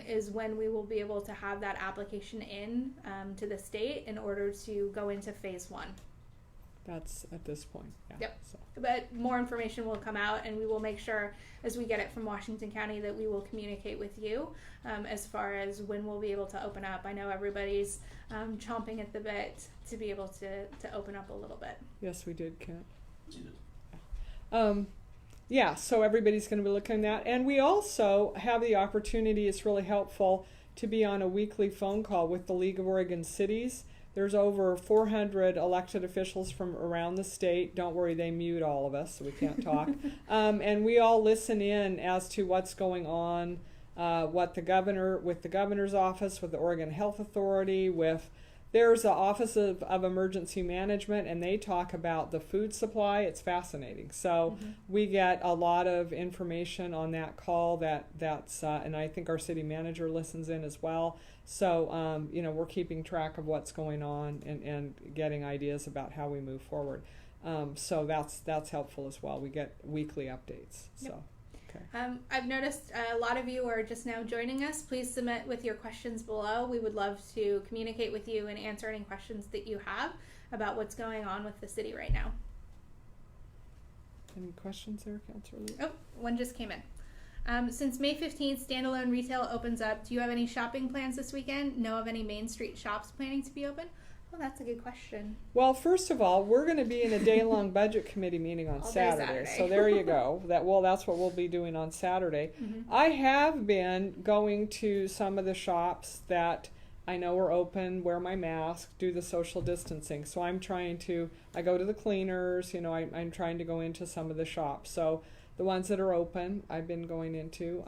is when we will be able to have that application in to the state in order to go into phase one. That's at this point. Yeah. Yep. So. But more information will come out, and we will make sure as we get it from Washington County that we will communicate with you as far as when we'll be able to open up. I know everybody's chomping at the bit to be able to open up a little bit. Yes, we did, Kent. You did. Yeah, so everybody's going to be looking at that. And we also have the opportunity, it's really helpful, to be on a weekly phone call with the League of Oregon Cities. There's over 400 elected officials from around the state. Don't worry, they mute all of us, so we can't talk. And we all listen in as to what's going on, with the governor's office, with the Oregon Health Authority, there's the Office of Emergency Management, and they talk about the food supply. It's fascinating. So we get a lot of information on that call that's and I think our city manager listens in as well. So, we're keeping track of what's going on and getting ideas about how we move forward. So that's helpful as well. We get weekly updates. Yep. So, okay. I've noticed a lot of you are just now joining us. Please submit with your questions below. We would love to communicate with you and answer any questions that you have about what's going on with the city right now. Any questions there, Councilor Lueb? Oh, one just came in. Since May 15th, standalone retail opens up. Do you have any shopping plans this weekend? Know of any Main Street shops planning to be open? Well, that's a good question. Well, first of all, we're going to be in a day-long budget committee meeting on All day Saturday. Saturday. So there you go. That's what we'll be doing on Saturday. Mm-hmm. I have been going to some of the shops that I know are open, wear my mask, do the social distancing. So I go to the cleaners, I'm trying to go into some of the shops. So the ones that are open, I've been going into.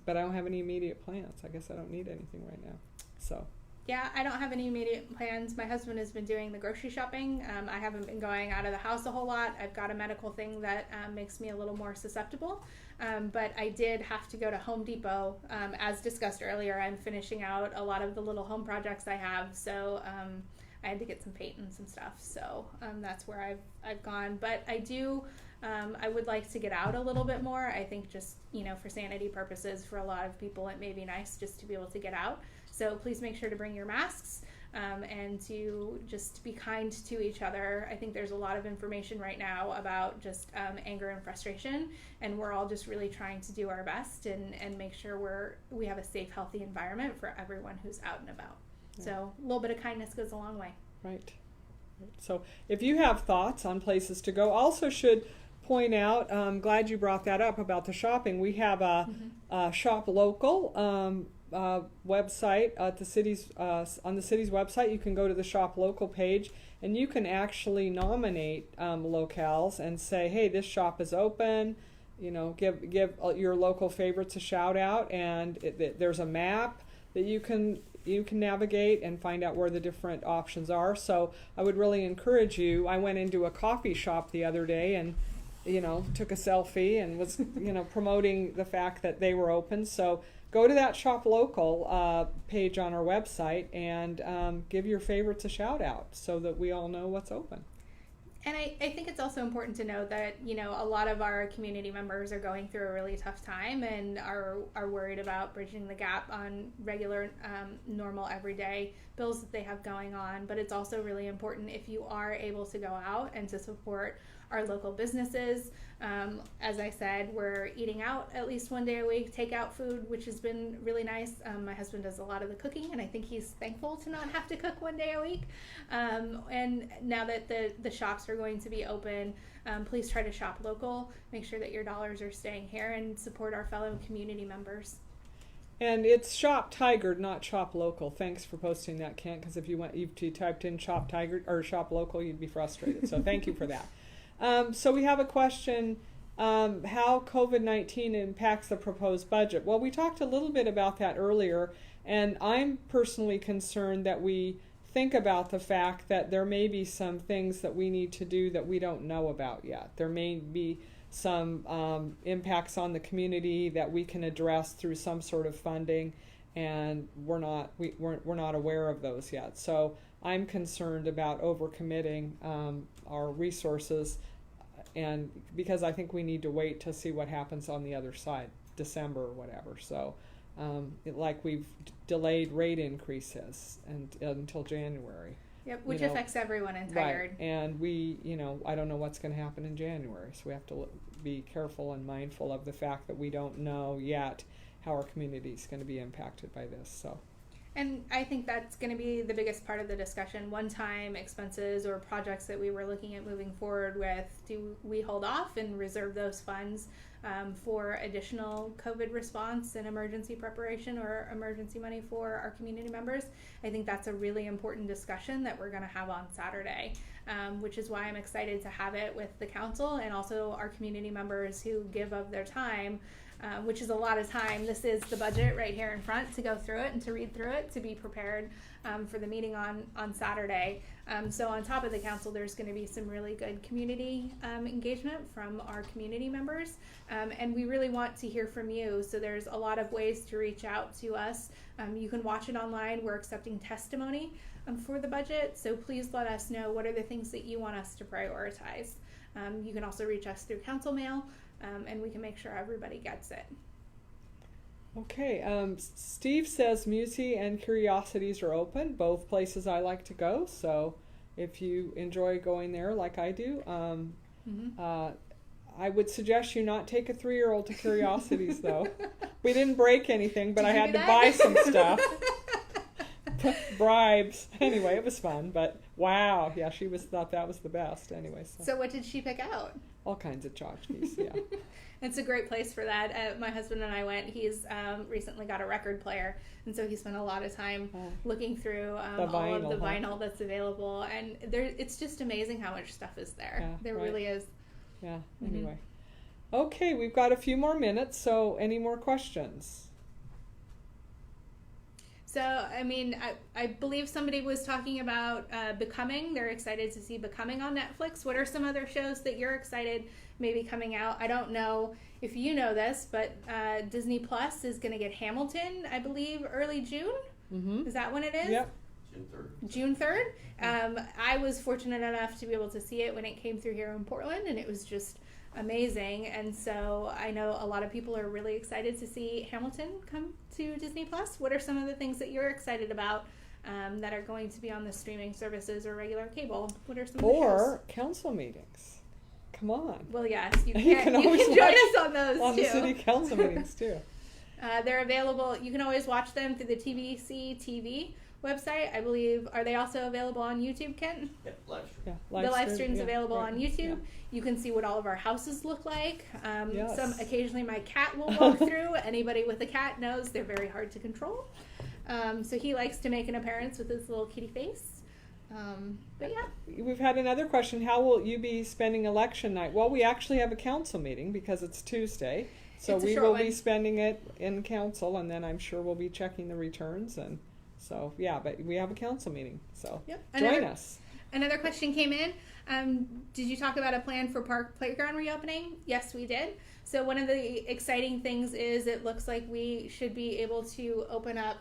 But I don't have any immediate plans. I guess I don't need anything right now. So. Yeah, I don't have any immediate plans. My husband has been doing the grocery shopping. I haven't been going out of the house a whole lot. I've got a medical thing that makes me a little more susceptible. But I did have to go to Home Depot. As discussed earlier, I'm finishing out a lot of the little home projects I have. So I had to get some paint and some stuff. So that's where I've gone. But I would like to get out a little bit more. I think just, for sanity purposes, for a lot of people, it may be nice just to be able to get out. So please make sure to bring your masks and to just be kind to each other. I think there's a lot of information right now about just anger and frustration, and we're all just really trying to do our best and make sure we have a safe, healthy environment for everyone who's out and about. Yeah. So a little bit of kindness goes a long way. Right. So if you have thoughts on places to go, also should point out, I'm glad you brought that up about the shopping. We have a Shop Local website at the city's on the city's website. You can go to the Shop Local page, and you can actually nominate locales and say, hey, this shop is open. Give your local favorites a shout out, and there's a map that you can navigate and find out where the different options are. So I would really encourage you. I went into a coffee shop the other day and took a selfie and was promoting the fact that they were open. So go to that Shop Local page on our website and give your favorites a shout out so that we all know what's open. And I think it's also important to know that, a lot of our community members are going through a really tough time and are worried about bridging the gap on regular, normal, everyday bills that they have going on. But it's also really important if you are able to go out and to support our local businesses. As I said, we're eating out at least one day a week, takeout food, which has been really nice. My husband does a lot of the cooking, and I think he's thankful to not have to cook one day a week. And now that the shops are going to be open, please try to shop local. Make sure that your dollars are staying here and support our fellow community members. And it's Shop Tigard, not Shop Local. Thanks for posting that, Kent, because if you typed in Shop Tigard or Shop Local, you'd be frustrated. So thank you for that. So we have a question, how COVID-19 impacts the proposed budget. Well, we talked a little bit about that earlier, and I'm personally concerned that we think about the fact that there may be some things that we need to do that we don't know about yet. There may be some impacts on the community that we can address through some sort of funding, and we're not aware of those yet. So I'm concerned about overcommitting our resources, and because I think we need to wait to see what happens on the other side, December or whatever. So like we've delayed rate increases until January. Yep, which you know, affects everyone in Tigard. Right, and we, I don't know what's going to happen in January, so we have to be careful and mindful of the fact that we don't know yet how our community is going to be impacted by this. So, and I think that's going to be the biggest part of the discussion. One-time expenses or projects that we were looking at moving forward with, do we hold off and reserve those funds for additional COVID response and emergency preparation or emergency money for our community members? I think that's a really important discussion that we're going to have on Saturday, which is why I'm excited to have it with the council and also our community members who give of their time, which is a lot of time. This is the budget right here in front to go through it and to read through it, to be prepared for the meeting on Saturday. So on top of the council, there's going to be some really good community engagement from our community members. And we really want to hear from you. So there's a lot of ways to reach out to us. You can watch it online. We're accepting testimony for the budget. So please let us know what are the things that you want us to prioritize. You can also reach us through council mail, and we can make sure everybody gets it. okay. Steve says Musea and Curiosities are open, both places I like to go. So if you enjoy going there like I do, I would suggest you not take a 3-year-old to Curiosities, though. We didn't break anything, but Did I you had do to that? buy some stuff. Bribes. Anyway, it was fun, but wow. Yeah, she thought that was the best. Anyway, So what did she pick out? all kinds of tchotchkes, yeah. It's a great place for that. My husband and I went. He's recently got a record player, and so he spent a lot of time looking through all vinyl, of the huh? vinyl that's available, and it's just amazing how much stuff is there. Yeah, there right. really is. Yeah, anyway. Okay, we've got a few more minutes, so any more questions? So, I mean, I believe somebody was talking about Becoming. They're excited to see Becoming on Netflix. What are some other shows that you're excited maybe coming out? I don't know if you know this, but Disney Plus is going to get Hamilton, I believe, early June. Mm-hmm. Is that when it is? Yep. June 3rd. I was fortunate enough to be able to see it when it came through here in Portland, and it was just amazing. And so I know a lot of people are really excited to see Hamilton come to Disney Plus. What are some of the things that you're excited about that are going to be on the streaming services or regular cable? What are some of the shows? Or council meetings. Come on. Well, yes, you You can always join watch us on those On too. the city council meetings, too. They're available. You can always watch them through the TVC TV website. I believe, are they also available on YouTube, Kent? Yeah, live stream. Yeah, The live stream's yeah, available right, on YouTube. yeah. You can see what all of our houses look like. Yes. Occasionally my cat will walk through. Anybody with a cat knows they're very hard to control. So he likes to make an appearance with his little kitty face. But yeah. We've had another question. How will you be spending election night? Well, we actually have a council meeting because it's Tuesday. So It's a we short will one. be spending it in council, and then I'm sure we'll be checking the returns. And so, yeah, but we have a council meeting. So Yep. join us. Another question came in. Did you talk about a plan for park playground reopening? Yes, we did. So one of the exciting things is it looks like we should be able to open up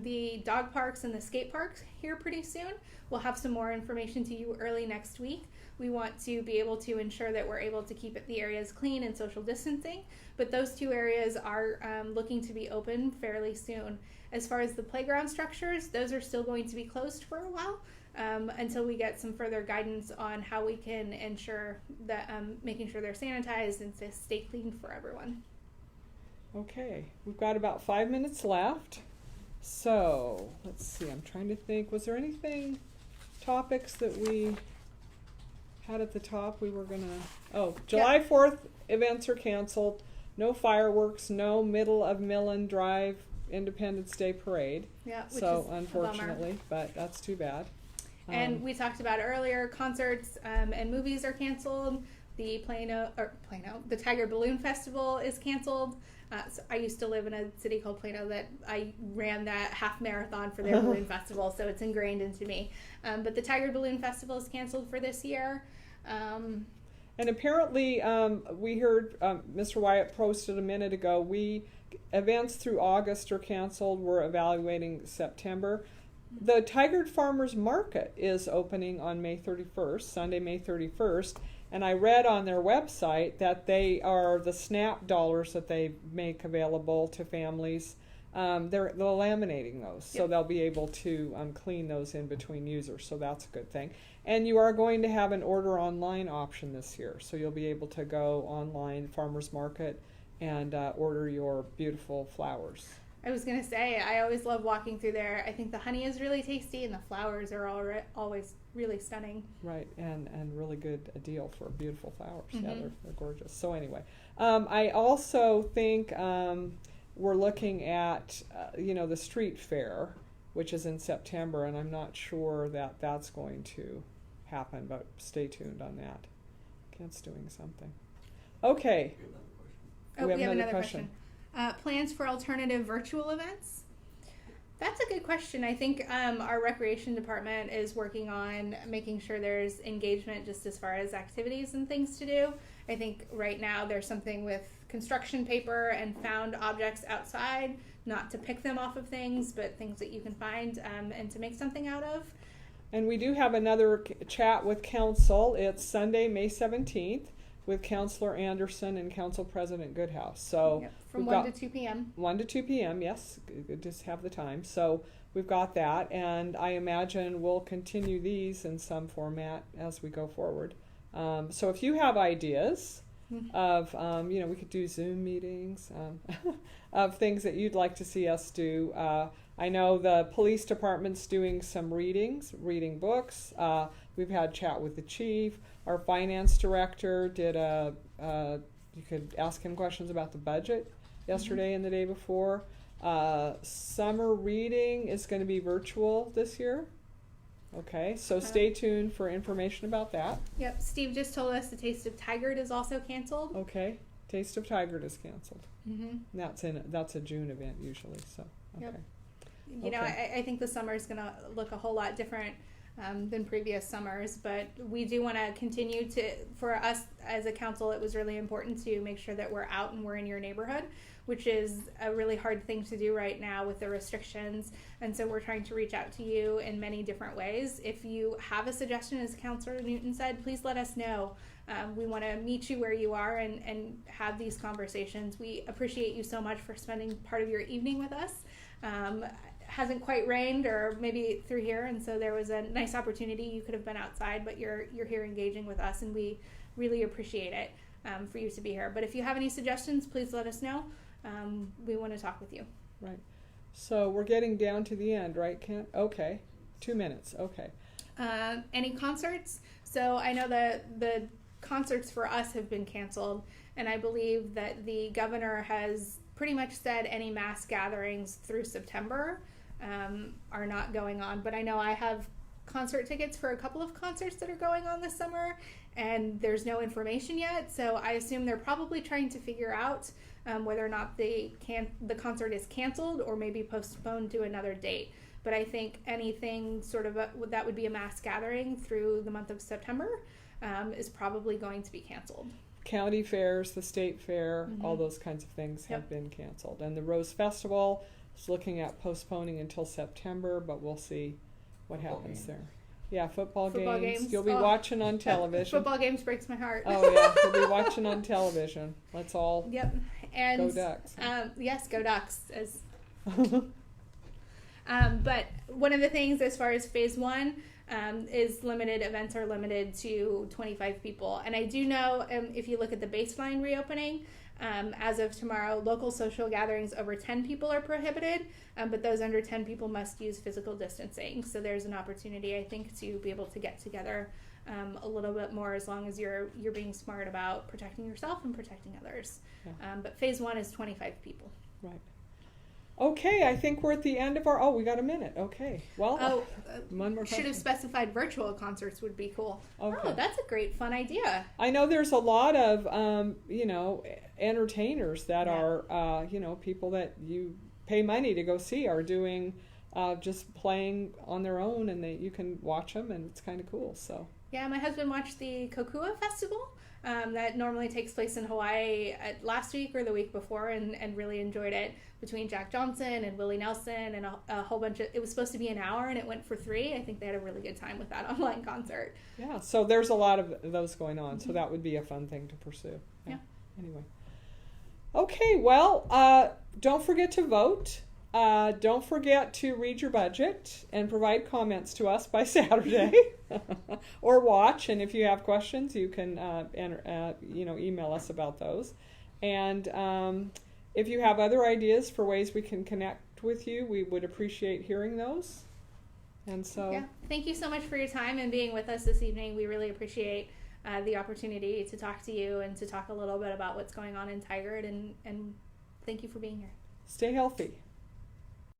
the dog parks and the skate parks here pretty soon. We'll have some more information to you early next week. We want to be able to ensure that we're able to keep the areas clean and social distancing, but those two areas are looking to be open fairly soon. As far as the playground structures, those are still going to be closed for a while until we get some further guidance on how we can ensure that making sure they're sanitized and to stay clean for everyone. Okay, we've got about 5 minutes left. So let's see. I'm trying to think. Was there anything, topics that we had at the top? We were gonna. Oh, July 4th events are canceled. No fireworks. No middle of Millen Drive Independence Day parade. Yeah, which So is a bummer. unfortunately, but that's too bad. And we talked about earlier, concerts and movies are canceled. The the Tigard Balloon Festival is canceled. So I used to live in a city called Plano that I ran that half marathon for their balloon festival, so it's ingrained into me. But the Tigard Balloon Festival is canceled for this year. And apparently, we heard Mr. Wyatt posted a minute ago. Events through August are canceled. We're evaluating September. The Tigard Farmers Market is opening on May 31st, Sunday, May 31st. And I read on their website that they are the SNAP dollars that they make available to families they're laminating those, so Yep. they'll be able to clean those in between users, so that's a good thing. And you are going to have an order online option this year, so you'll be able to go online, farmers market, and order your beautiful flowers. I was gonna say, I always love walking through there. I think the honey is really tasty, and the flowers are always really stunning. Right, and really good a deal for beautiful flowers. Yeah, Mhm. they're gorgeous. So anyway, I also think we're looking at the street fair, which is in September, and I'm not sure that that's going to happen, but stay tuned on that. Kent's doing something. Okay. Oh, We we have have another another question. Plans for alternative virtual events? That's a good question. I think our recreation department is working on making sure there's engagement just as far as activities and things to do. I think right now there's something with construction paper and found objects outside, not to pick them off of things, but things that you can find and to make something out of. And we do have another chat with council. It's Sunday, May 17th, with Councilor Anderson and Council President Goodhouse. So Yep, from we've 1 got to 2 p.m. 1 to 2 p.m., yes, just have the time. So we've got that, and I imagine we'll continue these in some format as we go forward. So if you have ideas of, we could do Zoom meetings, of things that you'd like to see us do. I know the police department's doing some reading books. We've had chat with the chief. Our finance director did you could ask him questions about the budget yesterday and the day before. Summer reading is going to be virtual this year. Okay, so stay tuned for information about that. Yep, Steve just told us the Taste of Tigard is also canceled. Okay, Taste of Tigard is canceled. Mm-hmm. That's a June event usually. So okay. Yep. You know, I think the summer is going to look a whole lot different than previous summers, but we do want to continue to, for us as a council, it was really important to make sure that we're out and we're in your neighborhood, which is a really hard thing to do right now with the restrictions. And so we're trying to reach out to you in many different ways. If you have a suggestion, as Councilor Newton said, please let us know. We want to meet you where you are and have these conversations. We appreciate you so much for spending part of your evening with us. Hasn't quite rained, or maybe through here, and so there was a nice opportunity. You could have been outside, but you're here engaging with us, and we really appreciate it for you to be here. But if you have any suggestions, please let us know. We want to talk with you. Right. So we're getting down to the end, right, Kent? Okay. 2 minutes. Okay. Any concerts? So I know that the concerts for us have been canceled, and I believe that the governor has pretty much said any mass gatherings through September are not going on. But I know I have concert tickets for a couple of concerts that are going on this summer, and there's no information yet. So I assume they're probably trying to figure out whether or not the concert is canceled or maybe postponed to another date. But I think anything sort of that would be a mass gathering through the month of September is probably going to be canceled. County fairs, the state fair, all those kinds of things have been canceled. And the Rose Festival is looking at postponing until September, but we'll see what happens there. Yeah, football games. You'll be watching on television. Football games breaks my heart. Oh, yeah, you'll be watching on television. Let's all And go Ducks. Yes, go Ducks. But one of the things as far as phase one is limited. Events are limited to 25 people. And I do know if you look at the baseline reopening, as of tomorrow, local social gatherings over 10 people are prohibited, but those under 10 people must use physical distancing. So there's an opportunity, I think, to be able to get together a little bit more, as long as you're being smart about protecting yourself and protecting others. Yeah. But phase one is 25 people. Right. Okay, I think we're at the end of our... we got a minute. Okay. Well, one more should have specified virtual concerts would be cool. Okay. Oh, that's a great, fun idea. I know there's a lot of, entertainers that are, people that you pay money to go see are doing, just playing on their own, and you can watch them, and it's kind of cool, so... Yeah, my husband watched the Kokua Festival that normally takes place in Hawaii last week or the week before, and really enjoyed it, between Jack Johnson and Willie Nelson and a whole bunch of... It was supposed to be an hour, and it went for 3. I think they had a really good time with that online concert. Yeah, so there's a lot of those going on, so that would be a fun thing to pursue. Yeah. Anyway. Okay, well, don't forget to vote Don't forget to read your budget and provide comments to us by Saturday, or watch. And if you have questions, you can email us about those. And if you have other ideas for ways we can connect with you, we would appreciate hearing those. And so, yeah, thank you so much for your time and being with us this evening. We really appreciate the opportunity to talk to you and to talk a little bit about what's going on in Tigard. And thank you for being here. stay healthy.